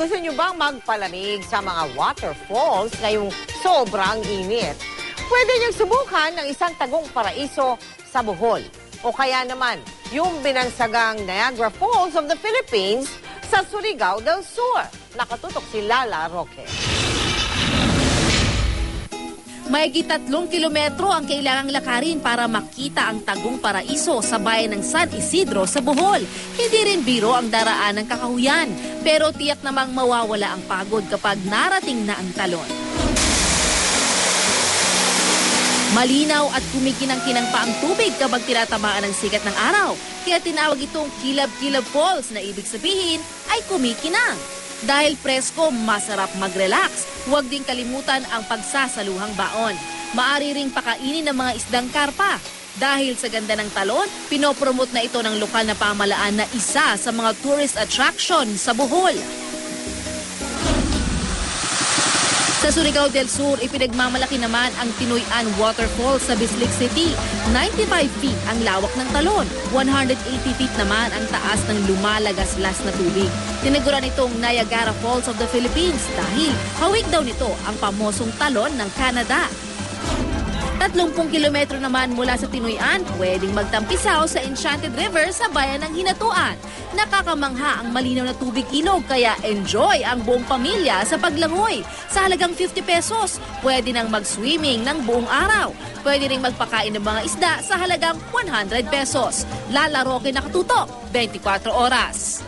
gusto nyo bang magpalamig sa mga waterfalls ngayong sobrang init? Pwede niyong subukan ng isang tagong paraiso sa Bohol. O kaya naman, yung binansagang Niagara Falls of the Philippines sa Surigao del Sur. Nakatutok si Lala Roque. Mahigit 3 kilometro ang kailangang lakarin para makita ang tagong paraiso sa bayan ng San Isidro sa Bohol. Hindi rin biro ang daraan ng kakahuyan, pero tiyak namang mawawala ang pagod kapag narating na ang talon. Malinaw at kumikinang-kinang pa ang tubig kapag tinatamaan ng sikat ng araw, kaya tinawag itong Kilab-Kilab Falls na ibig sabihin ay kumikinang. Dahil presko, masarap mag-relax. Huwag din kalimutan ang pagsasaluhang baon. Maari ring pakainin ng mga isdang karpa. Dahil sa ganda ng talon, pinopromote na ito ng lokal na pamahalaan na isa sa mga tourist attraction sa Bohol. Sa Surigao del Sur, ipinagmamalaki naman ang Tinoyan Waterfall sa Bislig City. 95 feet ang lawak ng talon, 180 feet naman ang taas ng lumalagaslas na tubig. Tinaguran itong Niagara Falls of the Philippines dahil hawig daw nito ang pamosong talon ng Canada. 30 kilometro naman mula sa Tinoyan, pwedeng magtampisaw sa Enchanted River sa bayan ng Hinatuan. Nakakamangha ang malinaw na tubig ilog kaya enjoy ang buong pamilya sa paglangoy. Sa halagang 50 pesos, pwede nang mag-swimming ng buong araw. Pwede ring magpakain ng mga isda sa halagang 100 pesos. Lala Roque, nakatutok, 24 oras.